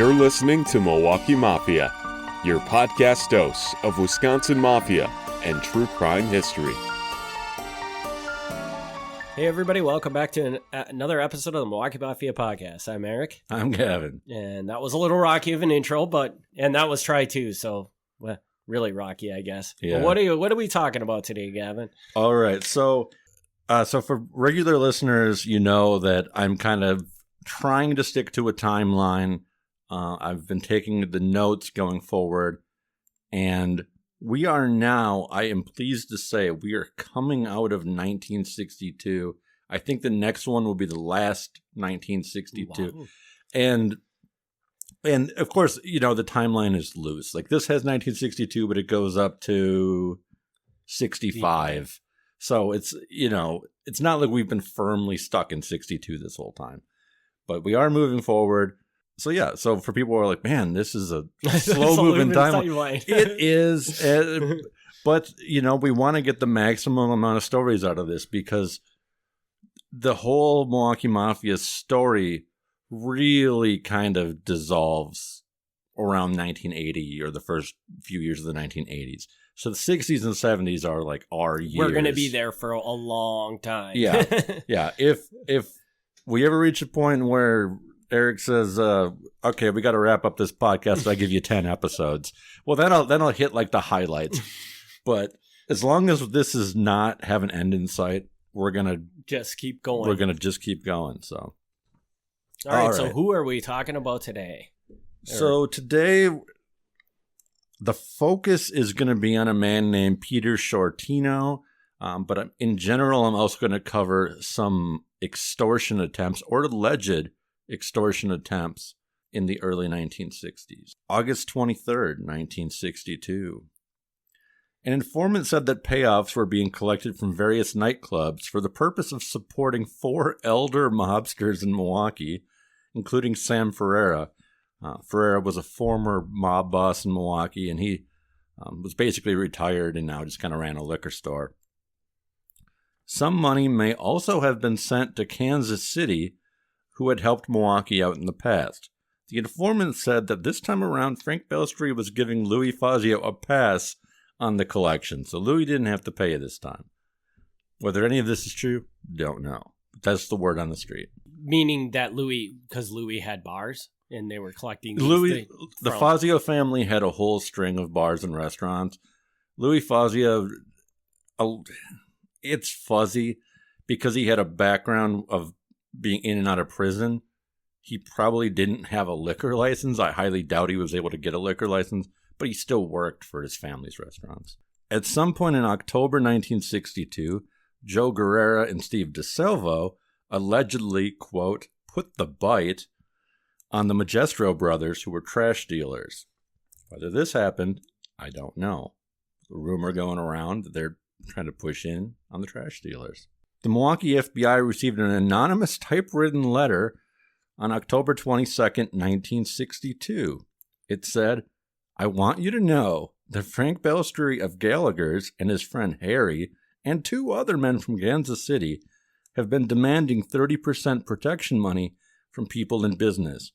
You're listening to Milwaukee Mafia, your podcast dose of Wisconsin Mafia and true crime history. Hey everybody, welcome back to another episode of the Milwaukee Mafia podcast. I'm Eric. I'm Gavin. And that was a little rocky of an intro, and that was try too, so well, really rocky, I guess. Yeah. But what are we talking about today, Gavin? All right, so for regular listeners, you know that I'm kind of trying to stick to a timeline. I've been taking the notes going forward, and we are now, I am pleased to say, we are coming out of 1962. I think the next one will be the last 1962. Wow. And of course, you know, the timeline is loose. Like this has 1962, but it goes up to 65. Yeah. So it's, you know, it's not like we've been firmly stuck in 62 this whole time. But we are moving forward. So yeah, so for people who are like, man, this is a slow-moving timeline. It is, but, you know, we want to get the maximum amount of stories out of this because the whole Milwaukee Mafia story really kind of dissolves around 1980 or the first few years of the 1980s. So the 60s and 70s are like our years. We're going to be there for a long time. Yeah, yeah. If we ever reach a point where Eric says, okay, we got to wrap up this podcast, so I give you 10 episodes. Well, then I'll hit like the highlights. But as long as this does not have an end in sight, we're going to just keep going. We're going to just keep going. So, all right. So who are we talking about today? So today, the focus is going to be on a man named Peter Sciortino. But in general, I'm also going to cover some extortion attempts or alleged extortion attempts in the early 1960s. August 23rd, 1962. An informant said that payoffs were being collected from various nightclubs for the purpose of supporting 4 elder mobsters in Milwaukee, including Sam Ferreira. Ferreira was a former mob boss in Milwaukee, and he was basically retired and now just kind of ran a liquor store. Some money may also have been sent to Kansas City, who had helped Milwaukee out in the past. The informant said that this time around, Frank Balistrieri was giving Louis Fazio a pass on the collection, so Louis didn't have to pay this time. Whether any of this is true, don't know. But that's the word on the street. Meaning that because Louis had bars and they were collecting Louis. The Fazio family had a whole string of bars and restaurants. Louis Fazio, it's fuzzy because he had a background of being in and out of prison. He probably didn't have a liquor license. I highly doubt he was able to get a liquor license, but he still worked for his family's restaurants. At some point in October 1962, Joe Guerrera and Steve DeSalvo allegedly, quote, put the bite on the Magistro brothers, who were trash dealers. Whether this happened, I don't know. The rumor going around that they're trying to push in on the trash dealers. The Milwaukee FBI received an anonymous typewritten letter on October 22nd, 1962. It said, I want you to know that Frank Balistrieri of Gallagher's and his friend Harry and 2 other men from Kansas City have been demanding 30% protection money from people in business.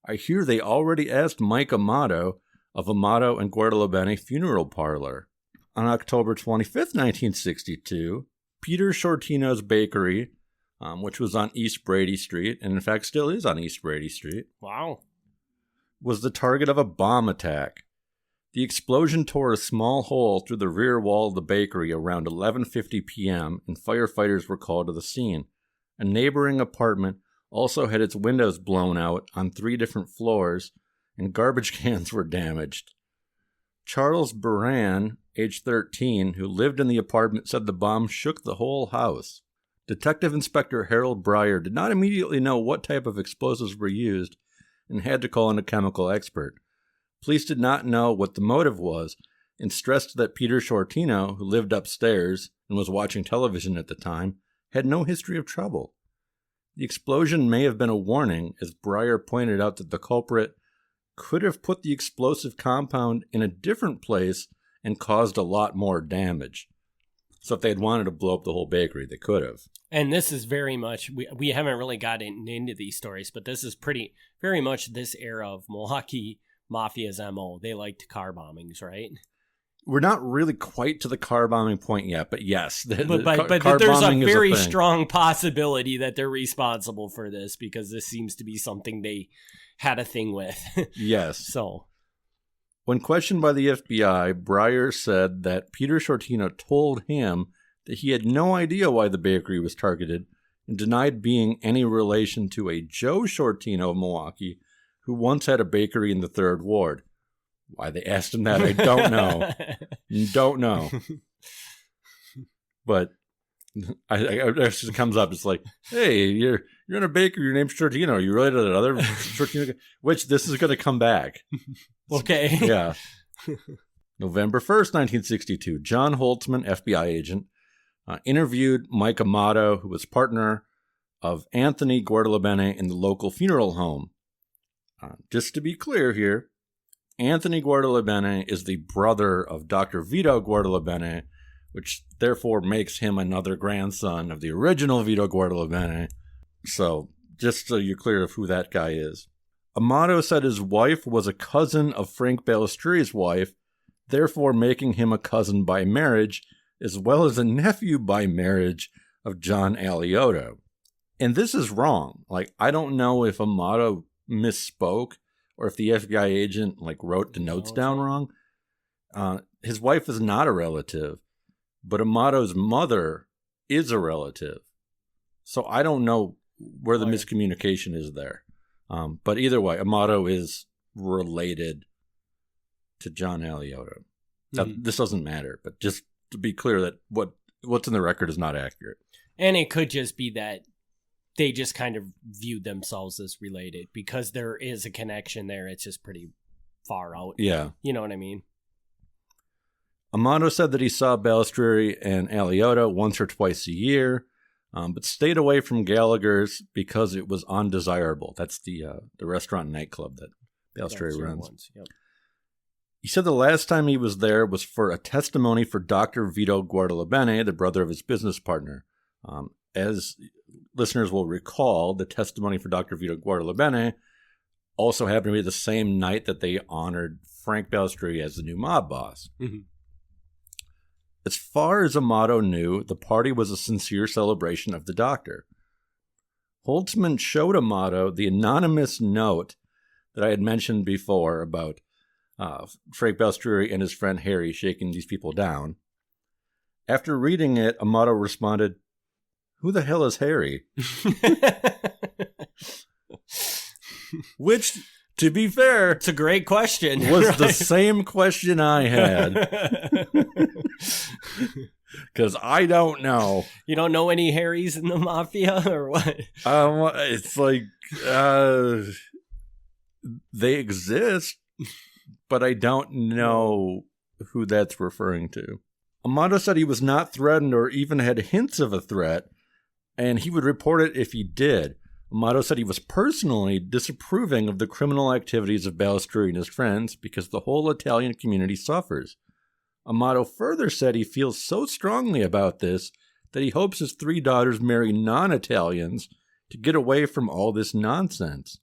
I hear they already asked Mike Amato of Amato and Guadalupe Funeral Parlor. On October 25th, 1962, Peter Sciortino's Bakery, which was on East Brady Street, and in fact still is on East Brady Street, wow, was the target of a bomb attack. The explosion tore a small hole through the rear wall of the bakery around 11:50 p.m., and firefighters were called to the scene. A neighboring apartment also had its windows blown out on 3 different floors, and garbage cans were damaged. Charles Buran, age 13, who lived in the apartment, said the bomb shook the whole house. Detective Inspector Harold Breyer did not immediately know what type of explosives were used and had to call in a chemical expert. Police did not know what the motive was and stressed that Peter Sciortino, who lived upstairs and was watching television at the time, had no history of trouble. The explosion may have been a warning, as Breyer pointed out that the culprit could have put the explosive compound in a different place and caused a lot more damage. So if they had wanted to blow up the whole bakery, they could have. And this is very much, we haven't really gotten into these stories, but this is very much this era of Milwaukee Mafia's MO. They liked car bombings, right? We're not really quite to the car bombing point yet, but yes. But car there's a bombing is very thing. strong possibility that they're responsible for this, because this seems to be something they had a thing with. Yes. So, when questioned by the FBI, Breyer said that Peter Sciortino told him that he had no idea why the bakery was targeted and denied being any relation to a Joe Sciortino of Milwaukee who once had a bakery in the 3rd Ward. Why they asked him that, I don't know. Don't know. But it just comes up. It's like, hey, you're in a bakery. Your name's Sciortino. Are you related to that other Sciortino? Which this is going to come back. Okay. Yeah. November 1st, 1962, John Holtzman, FBI agent, interviewed Mike Amato, who was partner of Anthony Guardalabene in the local funeral home. Just to be clear here, Anthony Guardalabene is the brother of Dr. Vito Guardalabene, which therefore makes him another grandson of the original Vito Guardalabene. So, just so you're clear of who that guy is. Amato said his wife was a cousin of Frank Balistrieri's wife, therefore making him a cousin by marriage, as well as a nephew by marriage of John Alioto. And this is wrong. Like, I don't know if Amato misspoke or if the FBI agent wrote the notes down wrong. His wife is not a relative, but Amato's mother is a relative. So I don't know where the miscommunication is there. But either way, Amato is related to John Alioto. This doesn't matter, but just to be clear that what's in the record is not accurate. And it could just be that they just kind of viewed themselves as related because there is a connection there. It's just pretty far out. Yeah. You know what I mean? Amato said that he saw Balistrieri and Alioto once or twice a year, but stayed away from Gallagher's because it was undesirable. That's the restaurant and nightclub that Balistrieri runs. Yep. He said the last time he was there was for a testimony for Dr. Vito Guardalabene, the brother of his business partner. As listeners will recall, the testimony for Dr. Vito Guardalabene also happened to be the same night that they honored Frank Balistrieri as the new mob boss. Mm-hmm. As far as Amato knew, the party was a sincere celebration of the doctor. Holtzman showed Amato the anonymous note that I had mentioned before about Frank Balistrieri and his friend Harry shaking these people down. After reading it, Amato responded, "Who the hell is Harry?" Which, to be fair, it's a great question. Was right? the same question I had. Because I don't know. You don't know any Harrys in the Mafia or what? It's like they exist, but I don't know who that's referring to. Amato said he was not threatened or even had hints of a threat, and he would report it if he did. Amato said he was personally disapproving of the criminal activities of Balistrieri and his friends because the whole Italian community suffers. Amato further said he feels so strongly about this that he hopes his 3 daughters marry non-Italians to get away from all this nonsense.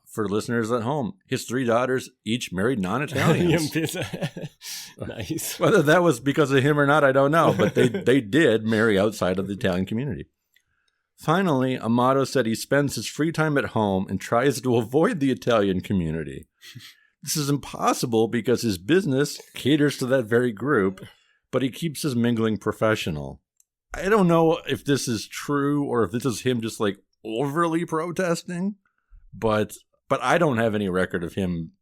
For listeners at home, his 3 daughters each married non-Italians. Nice. Whether that was because of him or not, I don't know, but they did marry outside of the Italian community. Finally, Amato said he spends his free time at home and tries to avoid the Italian community. This is impossible because his business caters to that very group, but he keeps his mingling professional. I don't know if this is true or if this is him just overly protesting, but I don't have any record of him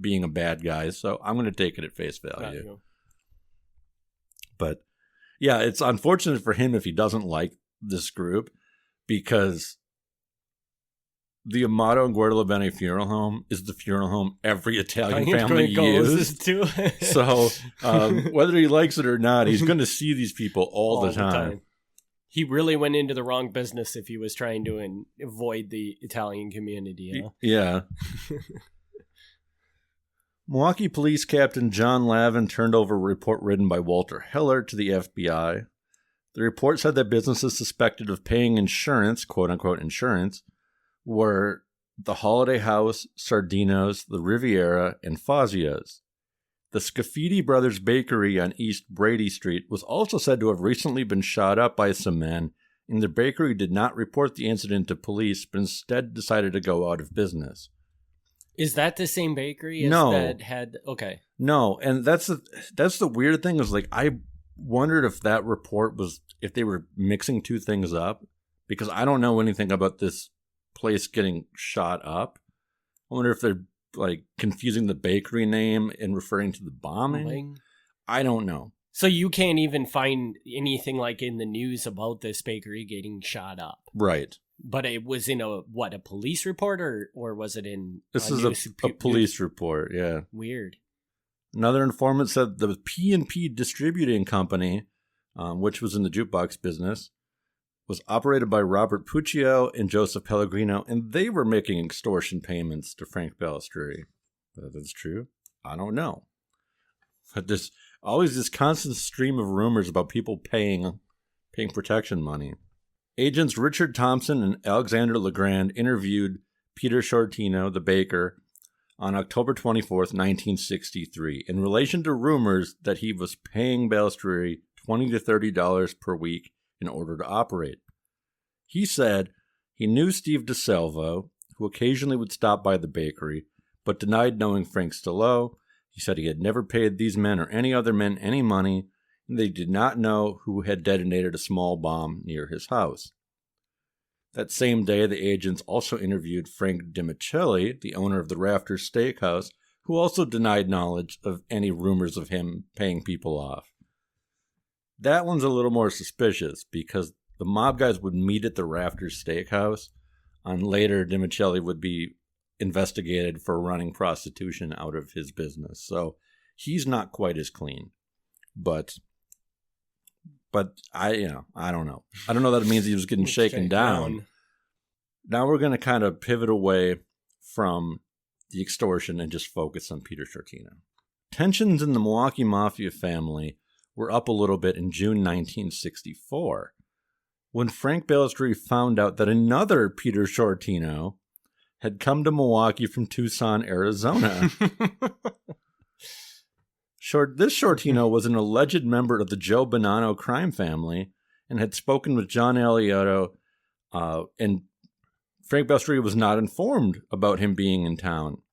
being a bad guy, so I'm going to take it at face value. But yeah, it's unfortunate for him if he doesn't like this group, because the Amato and Guardalabene funeral home is the funeral home every Italian family used. So whether he likes it or not, he's going to see these people all the time. He really went into the wrong business if he was trying to avoid the Italian community. Yeah. Milwaukee Police Captain John Lavin turned over a report written by Walter Heller to the FBI. The report said that businesses suspected of paying insurance, quote-unquote insurance, were the Holiday House, Sardinos, the Riviera, and Fazio's. The Scafidi Brothers Bakery on East Brady Street was also said to have recently been shot up by some men, and the bakery did not report the incident to police, but instead decided to go out of business. Is that the same bakery as No. that had... Okay. No, and that's the weird thing is, like, I wondered if that report was, if they were mixing two things up, because I don't know anything about this place getting shot up. I wonder if they're, like, confusing the bakery name and referring to the bombing. I don't know. So you can't even find anything, like, in the news about this bakery getting shot up. Right. But it was in a police report, or was it in... This is a police report, yeah. Weird. Another informant said the P&P Distributing Company, which was in the jukebox business, was operated by Robert Puccio and Joseph Pellegrino, and they were making extortion payments to Frank Balistrieri. Whether that's true, I don't know. But there's always this constant stream of rumors about people paying protection money. Agents Richard Thompson and Alexander Legrand interviewed Peter Sciortino, the baker, on October 24th, 1963, in relation to rumors that he was paying Balistrieri $20 to $30 per week in order to operate. He said he knew Steve DeSalvo, who occasionally would stop by the bakery, but denied knowing Frank Stallone. He said he had never paid these men or any other men any money, and they did not know who had detonated a small bomb near his house. That same day, the agents also interviewed Frank Dimicelli, the owner of the Rafters Steakhouse, who also denied knowledge of any rumors of him paying people off. That one's a little more suspicious because the mob guys would meet at the Rafters Steakhouse, and later Dimicelli would be investigated for running prostitution out of his business. So he's not quite as clean. But I don't know. I don't know that it means he was getting shaken down. Now we're going to kind of pivot away from the extortion and just focus on Peter Sciortino. Tensions in the Milwaukee Mafia family were up a little bit in June 1964 when Frank Balistrieri found out that another Peter Sciortino had come to Milwaukee from Tucson, Arizona. This Sciortino was an alleged member of the Joe Bonanno crime family and had spoken with John Alioto, and Frank Balistrieri was not informed about him being in town.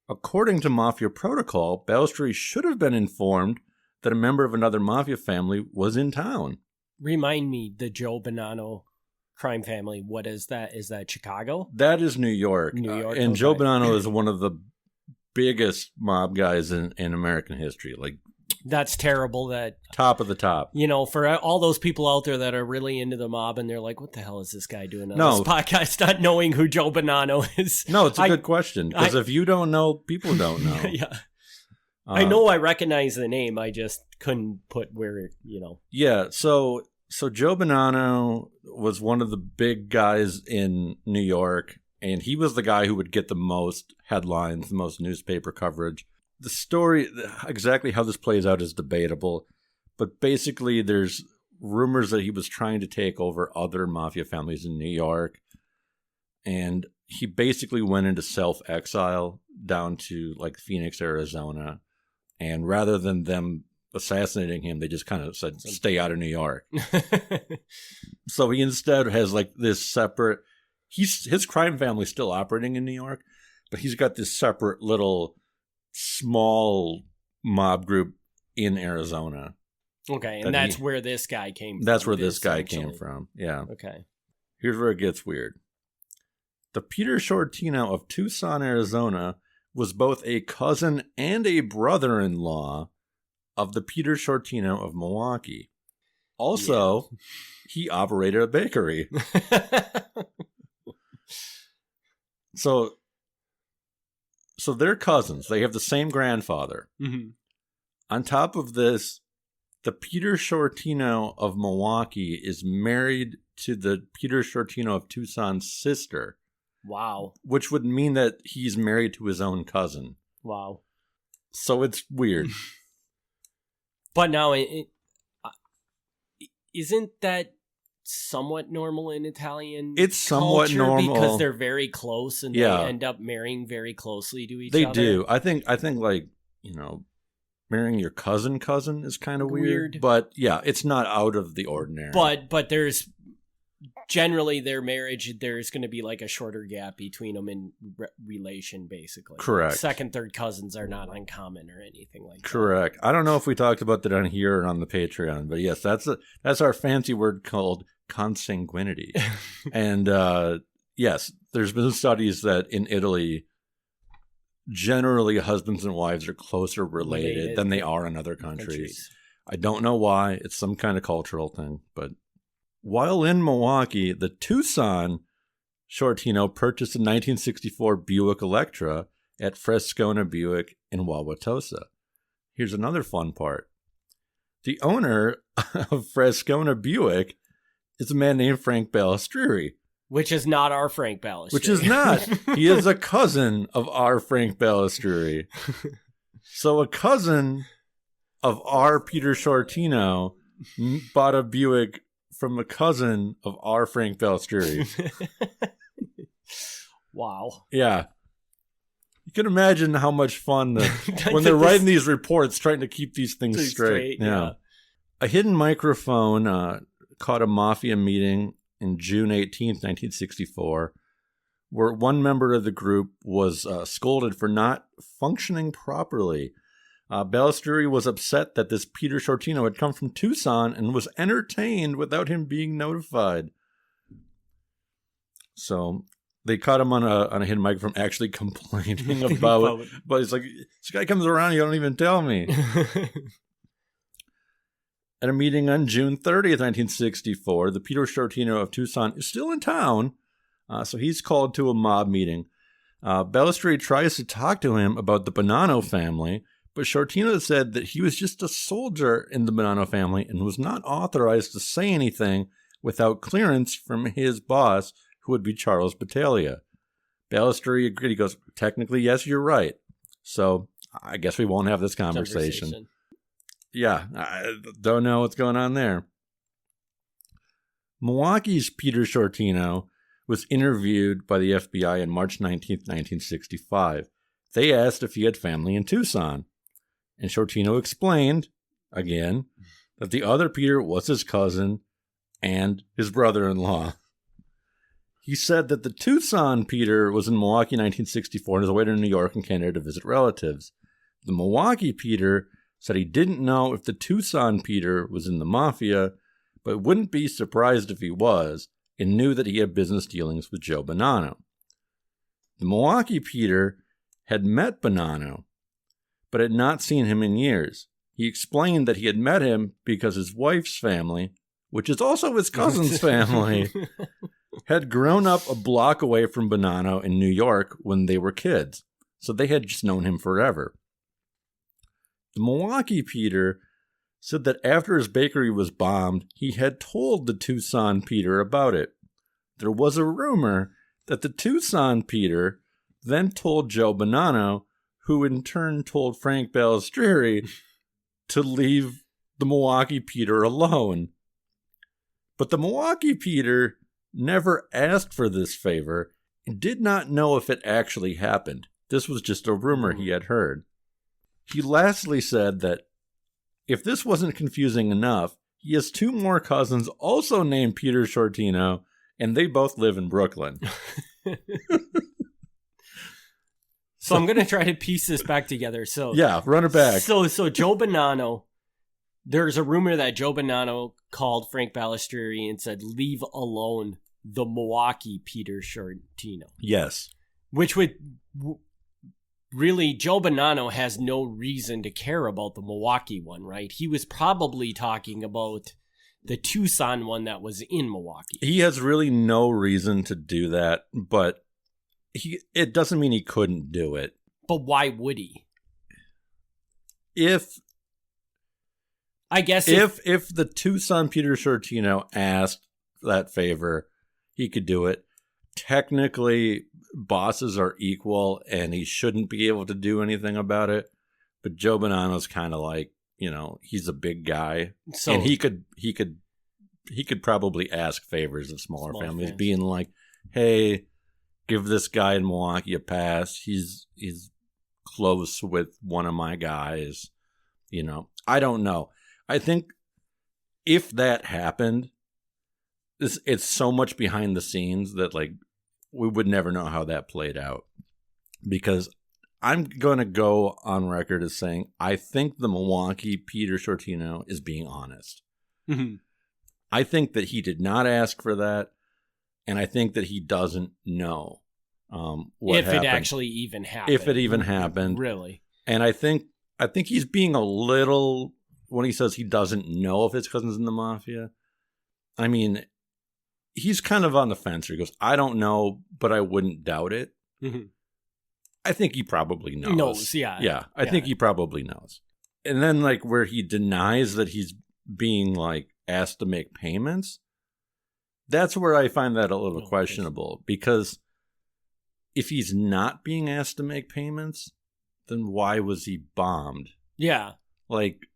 According to Mafia protocol, Balistrieri should have been informed that a member of another Mafia family was in town. Remind me, the Joe Bonanno crime family, what is that? Is that Chicago? That is New York. New York, and okay. Joe Bonanno is one of the biggest mob guys in American history. Like, that's terrible. That top of the top. You know, for all those people out there that are really into the mob and they're like, what the hell is this guy doing on this podcast, not knowing who Joe Bonanno is? No, it's a good question. Because if you don't know, people don't know. Yeah. I know I recognize the name. I just couldn't put where, Yeah, so Joe Bonanno was one of the big guys in New York, and he was the guy who would get the most headlines, the most newspaper coverage. The story, exactly how this plays out, is debatable, but basically there's rumors that he was trying to take over other mafia families in New York, and he basically went into self-exile down to, like, Phoenix, Arizona, and rather than them assassinating him, they just kind of said, stay out of New York. So he instead has, like, this separate... His crime family's still operating in New York, but he's got this separate little small mob group in Arizona. Okay, and that's where this guy came from. That's where this guy came from, yeah. Okay. Here's where it gets weird. The Peter Sciortino of Tucson, Arizona was both a cousin and a brother-in-law of the Peter Sciortino of Milwaukee. Also, he operated a bakery. So they're cousins. They have the same grandfather. Mm-hmm. On top of this, the Peter Sciortino of Milwaukee is married to the Peter Sciortino of Tucson's sister. Wow. Which would mean that he's married to his own cousin. Wow. So it's weird. But now, isn't that somewhat normal in Italian It's somewhat culture normal because they're very close and Yeah. they end up marrying very closely to each They other? do. I think like, marrying your cousin is kind of weird. But yeah, it's not out of the ordinary. But there's generally their marriage, there's going to be like a shorter gap between them in relation, basically. Correct. Second, third cousins are not uncommon or anything like that. Correct. I don't know if we talked about that on here or on the Patreon, but yes, that's our fancy word called consanguinity. And yes, there's been studies that in Italy, generally husbands and wives are closer related than they are in other countries. I don't know why. It's some kind of cultural thing. But while in Milwaukee, the Tuscan Sciortino purchased a 1964 Buick Electra at Frascona Buick in Wauwatosa. Here's another fun part. The owner of Frascona Buick is a man named Frank Balistrieri. Which is not our Frank Balistrieri. Which is not. He is a cousin of our Frank Balistrieri. So a cousin of our Peter Sciortino bought a Buick from a cousin of our Frank Balistrieri. Wow. Yeah. You can imagine how much fun when they're writing these reports, trying to keep these things straight. Yeah. A hidden microphone caught a mafia meeting in June 18th, 1964, where one member of the group was scolded for not functioning properly. Balistrieri was upset that this Peter Sciortino had come from Tucson and was entertained without him being notified. So they caught him on a hidden microphone actually complaining about it. But it's like, this guy comes around, you don't even tell me. At a meeting on June 30th, 1964, the Peter Sciortino of Tucson is still in town, so he's called to a mob meeting. Balistrieri tries to talk to him about the Bonanno family, but Sciortino said that he was just a soldier in the Bonanno family and was not authorized to say anything without clearance from his boss, who would be Charles Battaglia. Balistrieri agreed. He goes, technically, yes, you're right. So I guess we won't have this conversation. Yeah, I don't know what's going on there. Milwaukee's Peter Sciortino was interviewed by the FBI on March 19th, 1965. They asked if he had family in Tucson. And Sciortino explained, again, that the other Peter was his cousin and his brother-in-law. He said that the Tucson Peter was in Milwaukee in 1964 and was away to New York and Canada to visit relatives. The Milwaukee Peter said he didn't know if the Tucson Peter was in the Mafia, but wouldn't be surprised if he was, and knew that he had business dealings with Joe Bonanno. The Milwaukee Peter had met Bonanno, but had not seen him in years. He explained that he had met him because his wife's family, which is also his cousin's family, had grown up a block away from Bonanno in New York when they were kids, so they had just known him forever. The Milwaukee Peter said that after his bakery was bombed, he had told the Tucson Peter about it. There was a rumor that the Tucson Peter then told Joe Bonanno, who in turn told Frank Balistrieri to leave the Milwaukee Peter alone. But the Milwaukee Peter never asked for this favor and did not know if it actually happened. This was just a rumor he had heard. He lastly said that if this wasn't confusing enough, he has two more cousins also named Peter Sciortino, and they both live in Brooklyn. So I'm going to try to piece this back together. So yeah, run it back. So Joe Bonanno, there's a rumor that Joe Bonanno called Frank Balistrieri and said, leave alone the Milwaukee Peter Sciortino. Yes. Which would... Really, Joe Bonanno has no reason to care about the Milwaukee one, right? He was probably talking about the Tucson one that was in Milwaukee. He has really no reason to do that, but it doesn't mean he couldn't do it. But why would he? If the Tucson Peter Sciortino asked that favor, he could do it. Technically, bosses are equal and he shouldn't be able to do anything about it. But Joe Bonanno's kind of like, he's a big guy, So, and he could probably ask favors of smaller families, being like, "Hey, give this guy in Milwaukee a pass. He's close with one of my guys." I don't know. I think if that happened, it's so much behind the scenes that like we would never know how that played out, because I'm going to go on record as saying I think the Milwaukee Peter Sciortino is being honest. Mm-hmm. I think that he did not ask for that, and I think that he doesn't know what if happened. it actually even happened. If it even happened. Really. And I think he's being a little, when he says he doesn't know if his cousin's in the mafia. I mean, he's kind of on the fence. He goes, I don't know, but I wouldn't doubt it. Mm-hmm. I think he probably knows. Knows, yeah. Yeah, I think he probably knows. And then like where he denies that he's being like asked to make payments, that's where I find that a little questionable, because if he's not being asked to make payments, then why was he bombed? Yeah. Like,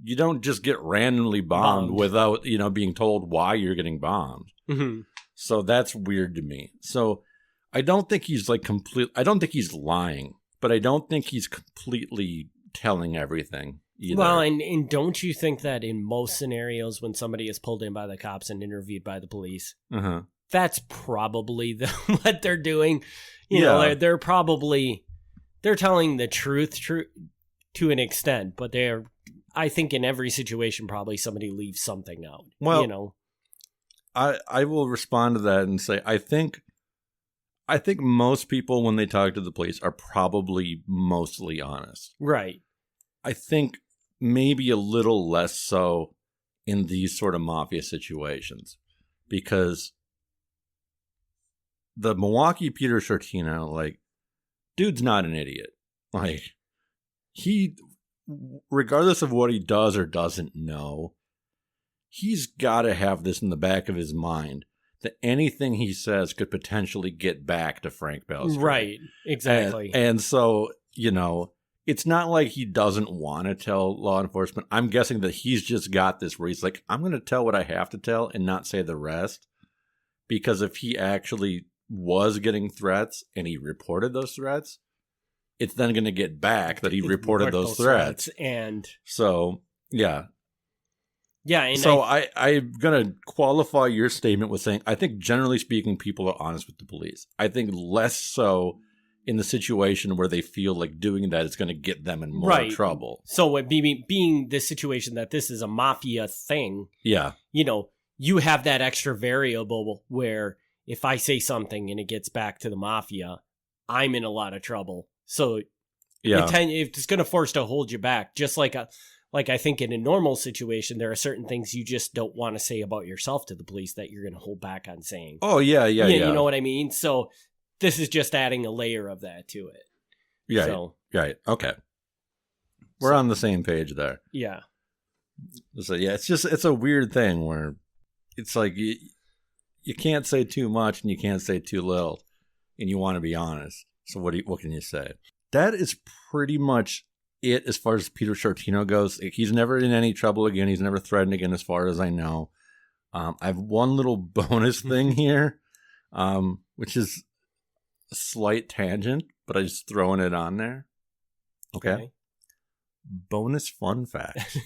you don't just get randomly bombed without, being told why you're getting bombed. Mm-hmm. So that's weird to me. So I don't think he's like I don't think he's lying, but I don't think he's completely telling everything either. Well, and don't you think that in most scenarios when somebody is pulled in by the cops and interviewed by the police, that's probably what they're doing? You know, they're probably, they're telling the truth to an extent, but I think in every situation, probably somebody leaves something out. Well, I will respond to that and say, I think most people, when they talk to the police, are probably mostly honest. Right. I think maybe a little less so in these sort of mafia situations, because the Milwaukee Peter Sciortino, like, dude's not an idiot. Like, he, regardless of what he does or doesn't know, he's got to have this in the back of his mind, that anything he says could potentially get back to Frank Balistrieri. Right, exactly. And so, it's not like he doesn't want to tell law enforcement. I'm guessing that he's just got this where he's like, I'm going to tell what I have to tell and not say the rest. Because if he actually was getting threats and he reported those threats, it's then going to get back that he reported those threats. And so, yeah. Yeah. And so I'm going to qualify your statement with saying, I think generally speaking, people are honest with the police. I think less so in the situation where they feel like doing that is going to get them in more trouble. So being the situation that this is a mafia thing, yeah, you have that extra variable where if I say something and it gets back to the mafia, I'm in a lot of trouble. So it's going to force to hold you back. Just like I think in a normal situation, there are certain things you just don't want to say about yourself to the police that you're going to hold back on saying. Oh, yeah. You know what I mean? So this is just adding a layer of that to it. Yeah. So, right. Okay. We're on the same page there. Yeah. So, yeah, it's a weird thing where it's like you can't say too much and you can't say too little, and you want to be honest. So what can you say? That is pretty much it as far as Peter Sciortino goes. He's never in any trouble again. He's never threatened again as far as I know. I have one little bonus thing here, which is a slight tangent, but I'm just throwing it on there. Okay. Bonus fun fact.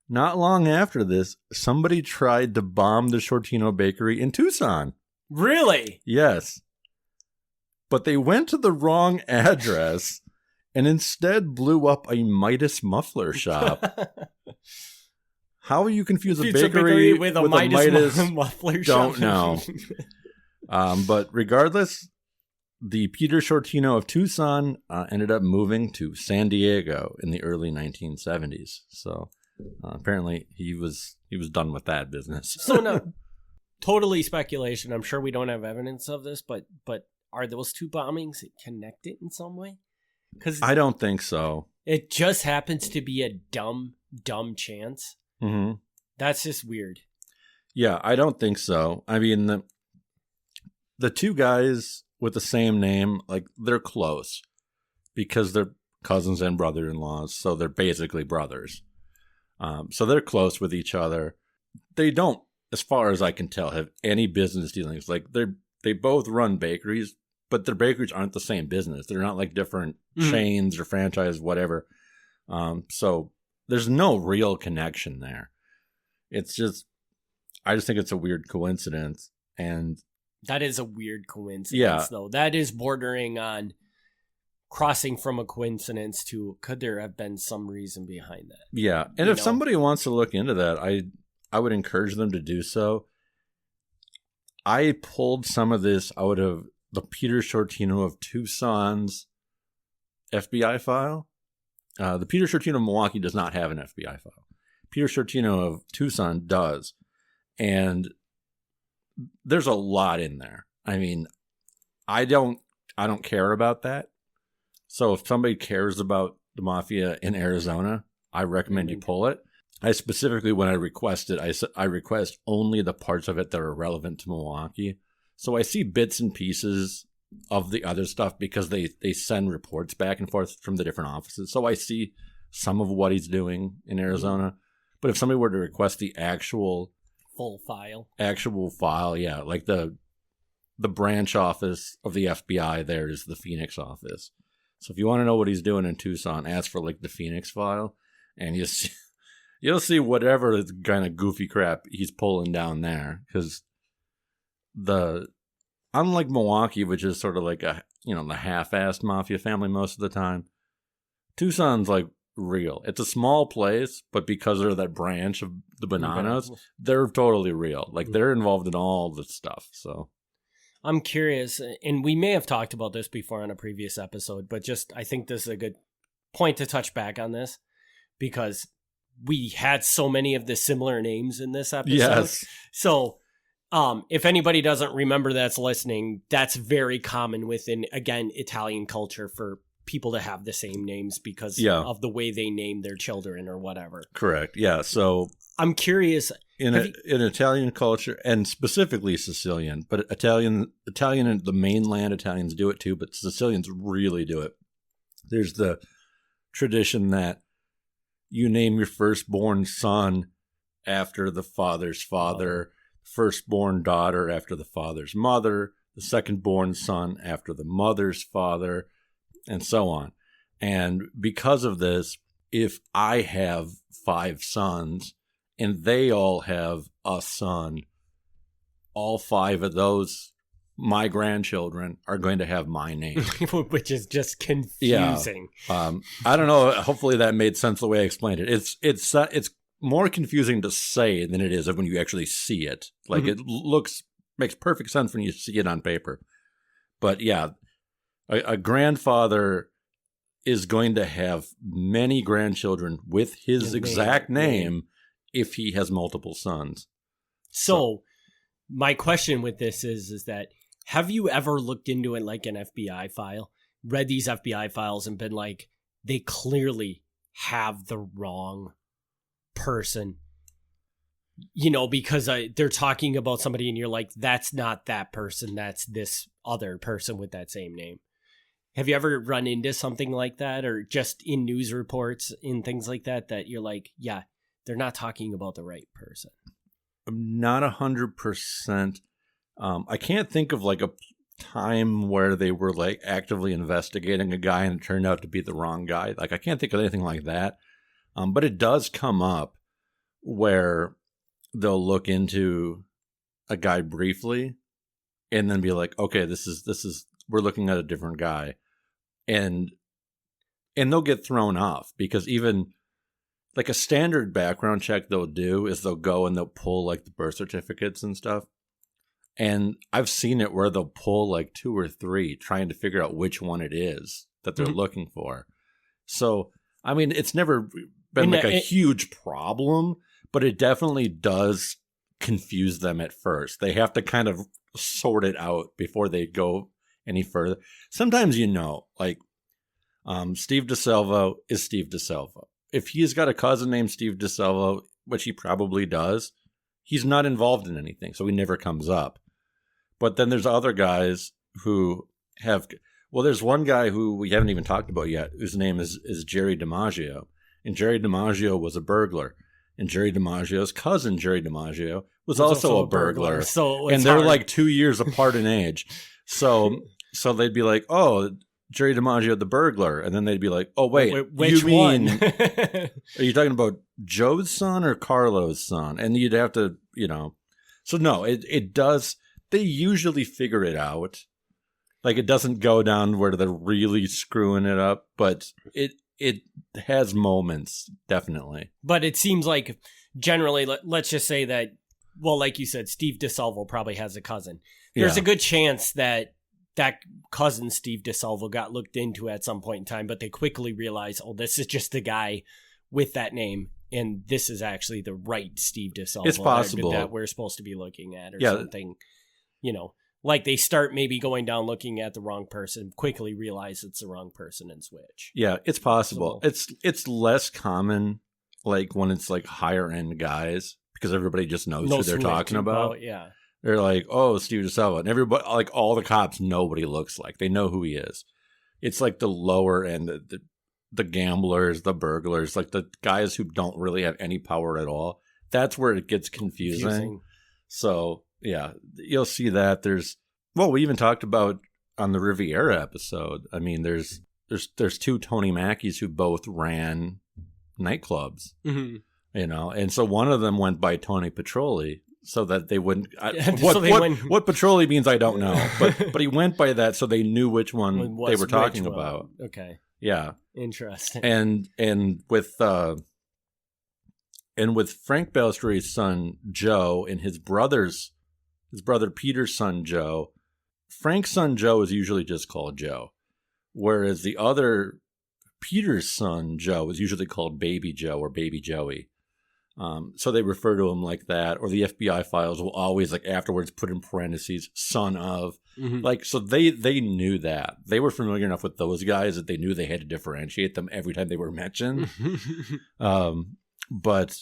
Not long after this, somebody tried to bomb the Sciortino bakery in Tucson. Really? Yes. But they went to the wrong address and instead blew up a Midas muffler shop. How you confuse a bakery with a Midas muffler shop? Don't know. But regardless, the Peter Sciortino of Tucson ended up moving to San Diego in the early 1970s. So apparently he was done with that business. So no, totally speculation. I'm sure we don't have evidence of this, but are those two bombings connected in some way? Because I don't think so. It just happens to be a dumb chance. Mm-hmm. That's just weird. Yeah, I don't think so. I mean, the two guys with the same name, like, they're close because they're cousins and brother-in-laws, so they're basically brothers. So they're close with each other. They don't, as far as I can tell, have any business dealings. Like they both run bakeries, but their bakeries aren't the same business. They're not like different chains or franchises, whatever. So there's no real connection there. It's just, I just think it's a weird coincidence. And that is a weird coincidence, though. That is bordering on crossing from a coincidence to, could there have been some reason behind that? Yeah. And if somebody wants to look into that, I would encourage them to do so. I pulled some of this out of the Peter Sciortino of Tucson's FBI file. The Peter Sciortino of Milwaukee does not have an FBI file. Peter Sciortino of Tucson does. And there's a lot in there. I mean, I don't care about that. So if somebody cares about the Mafia in Arizona, I recommend you pull it. I specifically, when I request it, I request only the parts of it that are relevant to Milwaukee. So I see bits and pieces of the other stuff because they send reports back and forth from the different offices. So I see some of what he's doing in Arizona. But if somebody were to request the actual file, yeah, like the branch office of the FBI there is the Phoenix office. So if you want to know what he's doing in Tucson, ask for like the Phoenix file, and you'll see whatever kind of goofy crap he's pulling down there. Because unlike Milwaukee, which is sort of like the half-assed mafia family most of the time, Tucson's like real. It's a small place, but because they're that branch of the Bananas, they're totally real. Like they're involved in all this stuff. So I'm curious, and we may have talked about this before on a previous episode, but I think this is a good point to touch back on this because we had so many of the similar names in this episode. Yes. So if anybody doesn't remember that's listening, that's very common within, again, Italian culture for people to have the same names because of the way they name their children or whatever. Correct. Yeah. So I'm curious. In Italian culture, and specifically Sicilian, but Italian and the mainland Italians do it too, but Sicilians really do it. There's the tradition that you name your firstborn son after the father's father, firstborn daughter after the father's mother, the secondborn son after the mother's father, and so on. And because of this, if I have 5 sons, and they all have a son, all 5 of those, my grandchildren, are going to have my name. Which is just confusing. Yeah. I don't know. Hopefully that made sense the way I explained it. It's more confusing to say than it is when you actually see it. Like it makes perfect sense when you see it on paper. But yeah, a grandfather is going to have many grandchildren with his exact name if he has multiple sons. So my question with this is that, have you ever looked into it like an FBI file, read these FBI files and been like, they clearly have the wrong person, because they're talking about somebody and you're like, that's not that person, that's this other person with that same name. Have you ever run into something like that, or just in news reports and things like that you're like, yeah, they're not talking about the right person? I'm not 100%. I can't think of like a time where they were like actively investigating a guy and it turned out to be the wrong guy. Like I can't think of anything like that. But it does come up where they'll look into a guy briefly and then be like, okay, this is we're looking at a different guy. And they'll get thrown off because even like a standard background check they'll do is they'll go and they'll pull like the birth certificates and stuff. And I've seen it where they'll pull like 2 or 3 trying to figure out which one it is that they're looking for. So, I mean, it's never been like a huge problem, but it definitely does confuse them at first. They have to kind of sort it out before they go any further. Sometimes, like Steve DeSalvo is Steve DeSalvo. If he's got a cousin named Steve DeSalvo, which he probably does, he's not involved in anything, so he never comes up. But then there's other guys who have, Well, there's one guy who we haven't even talked about yet, whose name is Jerry DiMaggio. And Jerry DiMaggio was a burglar. And Jerry DiMaggio's cousin, Jerry DiMaggio, was also a burglar. And they're like 2 years apart in age. So they'd be like, oh, Jerry DiMaggio, the burglar. And then they'd be like, oh, wait, which you mean, one? are you talking about Joe's son or Carlo's son? And you'd have to, So no, it does. They usually figure it out. Like, it doesn't go down where they're really screwing it up, but it has moments, definitely. But it seems like generally, let's just say that, well, like you said, Steve DeSalvo probably has a cousin. There's a good chance that cousin, Steve DeSalvo, got looked into at some point in time, but they quickly realized, oh, this is just the guy with that name, and this is actually the right Steve DeSalvo. It's possible that we're supposed to be looking at or something, Like they start maybe going down looking at the wrong person, quickly realize it's the wrong person and switch. Yeah, it's possible. It's less common like when it's like higher end guys because everybody just knows who they're talking about. Yeah. They're like, oh, Steve DeSalvo. And everybody, like all the cops know what he looks like. They know who he is. It's like the lower end, the gamblers, the burglars, like the guys who don't really have any power at all. That's where it gets confusing. So yeah, you'll see that. We even talked about on the Riviera episode. I mean, there's two Tony Mackeys who both ran nightclubs, and so one of them went by Tony Petroli so that they wouldn't. What Petroli means, I don't know, but he went by that so they knew which one they were talking about. Okay, yeah, interesting. And with Frank Balistrieri's son Joe and his brother Peter's son Joe, Frank's son Joe is usually just called Joe, whereas the other Peter's son Joe is usually called Baby Joe or Baby Joey. So they refer to him like that, or the FBI files will always like afterwards put in parentheses son of, like, so they knew that. They were familiar enough with those guys that they knew they had to differentiate them every time they were mentioned. But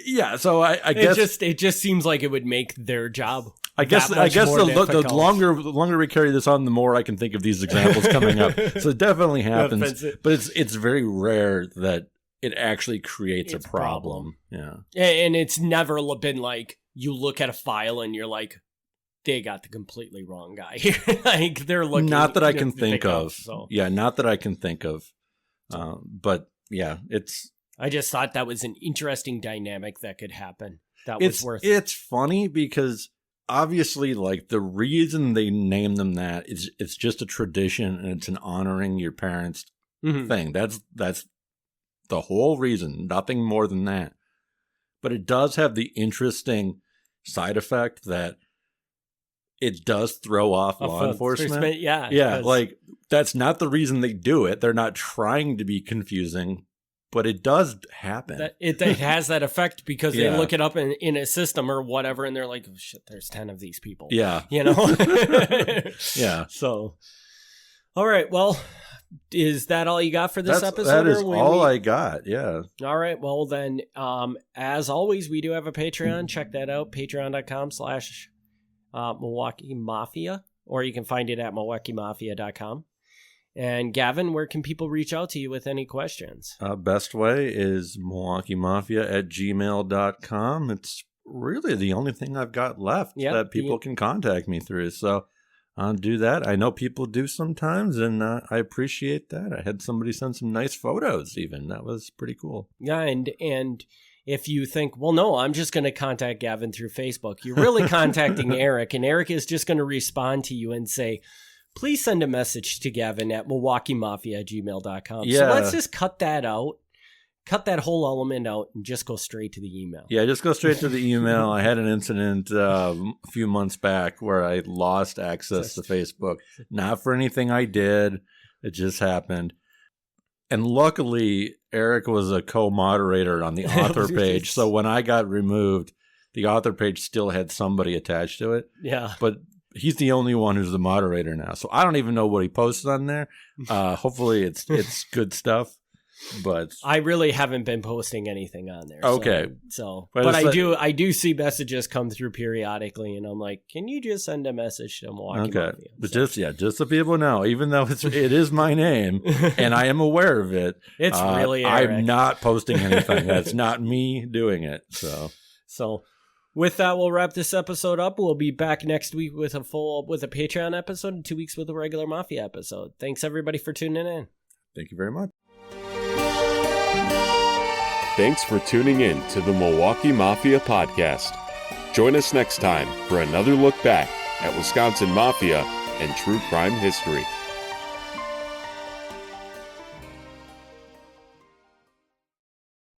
yeah, so I guess it just seems like it would make their job. I guess the longer we carry this on, the more I can think of these examples coming up. So it definitely happens, but it's very rare that it actually creates a problem. Yeah, and it's never been like you look at a file and you're like, they got the completely wrong guy here. Like they're looking. Not that I can think of. Yeah, not that I can think of. But yeah, I just thought that was an interesting dynamic that could happen. It's funny because obviously, like, the reason they name them that is it's just a tradition and it's an honoring your parents thing. That's the whole reason, nothing more than that. But it does have the interesting side effect that it does throw off law enforcement. Yeah, like, that's not the reason they do it. They're not trying to be confusing. But it does happen. It has that effect because they look it up in a system or whatever, and they're like, oh, shit, there's 10 of these people. Yeah. Yeah. So, all right. Well, is that all you got for this episode? That is all I got, yeah. All right. Well, then, as always, we do have a Patreon. Check that out, patreon.com/Milwaukee Mafia, or you can find it at MilwaukeeMafia.com. And Gavin, where can people reach out to you with any questions? Best way is MilwaukeeMafia@gmail.com. It's really the only thing I've got left that people can contact me through. So I'll do that. I know people do sometimes, and I appreciate that. I had somebody send some nice photos even. That was pretty cool. Yeah, and if you think, well, no, I'm just going to contact Gavin through Facebook, you're really contacting Eric, and Eric is just going to respond to you and say, please send a message to Gavin at MilwaukeeMafia@gmail.com. Yeah. So let's just cut that out. Cut that whole element out and just go straight to the email. Yeah, just go straight to the email. I had an incident a few months back where I lost access to Facebook. Not for anything I did. It just happened. And luckily, Eric was a co-moderator on the author page. So when I got removed, the author page still had somebody attached to it. Yeah. But he's the only one who's the moderator now. So I don't even know what he posts on there. Hopefully it's good stuff. But I really haven't been posting anything on there. Okay. But I do see messages come through periodically, and I'm like, can you just send a message to Milwaukee Mafia? But just so people know, even though it is my name and I am aware of it, it's really Eric. I'm not posting anything. That's not me doing it. So with that, we'll wrap this episode up. We'll be back next week with a Patreon episode and 2 weeks with a regular Mafia episode. Thanks everybody for tuning in. Thank you very much. Thanks for tuning in to the Milwaukee Mafia podcast. Join us next time for another look back at Wisconsin Mafia and true crime history.